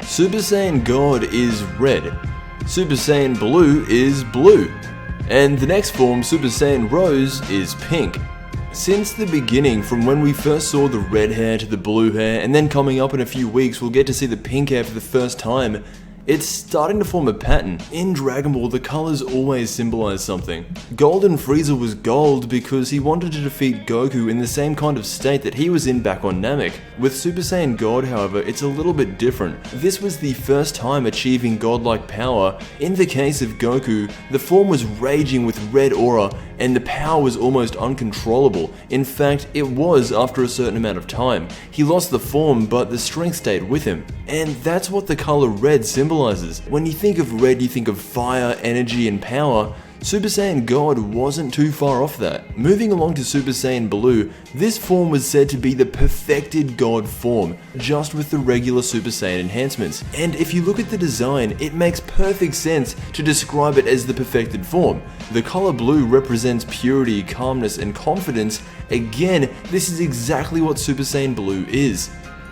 Super Saiyan God is red, Super Saiyan Blue is blue, and the next form, Super Saiyan Rose, is pink. Since the beginning, from when we first saw the red hair to the blue hair, and then coming up in a few weeks we'll get to see the pink hair for the first time, it's starting to form a pattern. In Dragon Ball, the colors always symbolize something. Golden Frieza was gold because he wanted to defeat Goku in the same kind of state that he was in back on Namek. With Super Saiyan God, however, it's a little bit different. This was the first time achieving godlike power. In the case of Goku, the form was raging with red aura, and the power was almost uncontrollable. In fact, it was after a certain amount of time. He lost the form, but the strength stayed with him. And that's what the color red symbolizes. When you think of red, you think of fire, energy, and power. Super Saiyan God wasn't too far off that. Moving along to Super Saiyan Blue, this form was said to be the perfected God form, just with the regular Super Saiyan enhancements. And if you look at the design, it makes perfect sense to describe it as the perfected form. The color blue represents purity, calmness, and confidence. Again, this is exactly what Super Saiyan Blue is.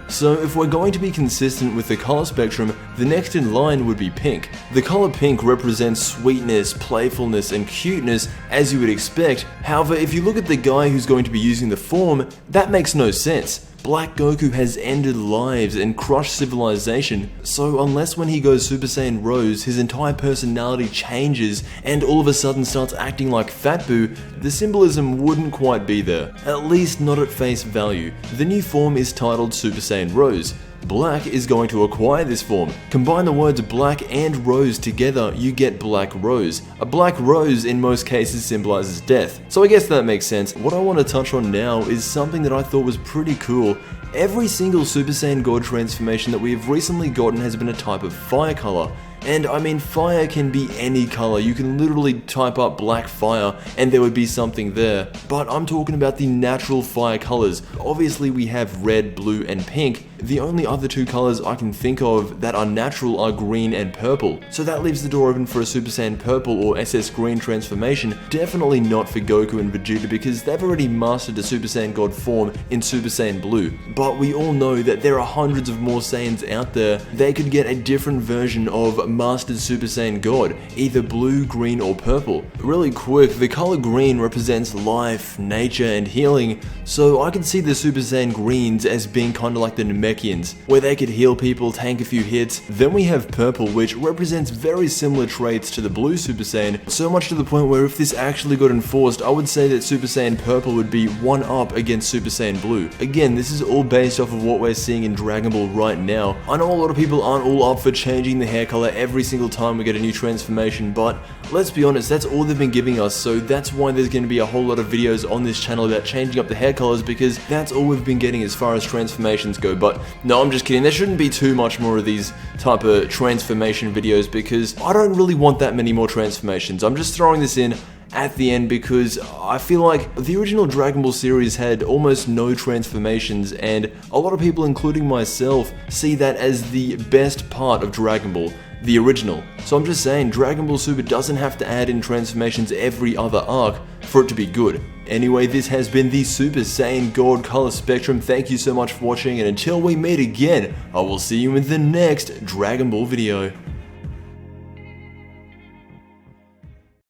So if we're going to be consistent with the color spectrum, the next in line would be pink. The color pink represents sweetness, playfulness, and cuteness, as you would expect. However, if you look at the guy who's going to be using the form, that makes no sense. Black Goku has ended lives and crushed civilization, so unless when he goes Super Saiyan Rose, his entire personality changes and all of a sudden starts acting like Fat Boo, the symbolism wouldn't quite be there. At least not at face value. The new form is titled Super Saiyan Rose. Black is going to acquire this form. Combine the words black and rose together, you get Black Rose. A black rose in most cases symbolizes death, so I guess that makes sense. What I want to touch on now is something that I thought was pretty cool. Every single Super Saiyan God transformation that we have recently gotten has been a type of fire color. And I mean, fire can be any color. You can literally type up black fire and there would be something there. But I'm talking about the natural fire colors. Obviously we have red, blue, and pink. The only other two colors I can think of that are natural are green and purple. So that leaves the door open for a Super Saiyan Purple or SS Green transformation. Definitely not for Goku and Vegeta because they've already mastered the Super Saiyan God form in Super Saiyan Blue. But we all know that there are hundreds of more Saiyans out there. They could get a different version of mastered Super Saiyan God, either blue, green, or purple. Really quick, the color green represents life, nature, and healing, so I can see the Super Saiyan Greens as being kind of like the Namekians, where they could heal people, tank a few hits. Then we have purple, which represents very similar traits to the blue Super Saiyan, so much to the point where if this actually got enforced, I would say that Super Saiyan Purple would be one up against Super Saiyan Blue. Again, this is all based off of what we're seeing in Dragon Ball right now. I know a lot of people aren't all up for changing the hair color every single time we get a new transformation, but let's be honest, that's all they've been giving us, so that's why there's going to be a whole lot of videos on this channel about changing up the hair colors, because that's all we've been getting as far as transformations go. But no, I'm just kidding, there shouldn't be too much more of these type of transformation videos because I don't really want that many more transformations. I'm just throwing this in at the end because I feel like the original Dragon Ball series had almost no transformations, and a lot of people, including myself, see that as the best part of Dragon Ball, the original. So I'm just saying, Dragon Ball Super doesn't have to add in transformations every other arc for it to be good. Anyway, this has been the Super Saiyan God color spectrum. Thank you so much for watching, and until we meet again, I will see you in the next Dragon Ball video.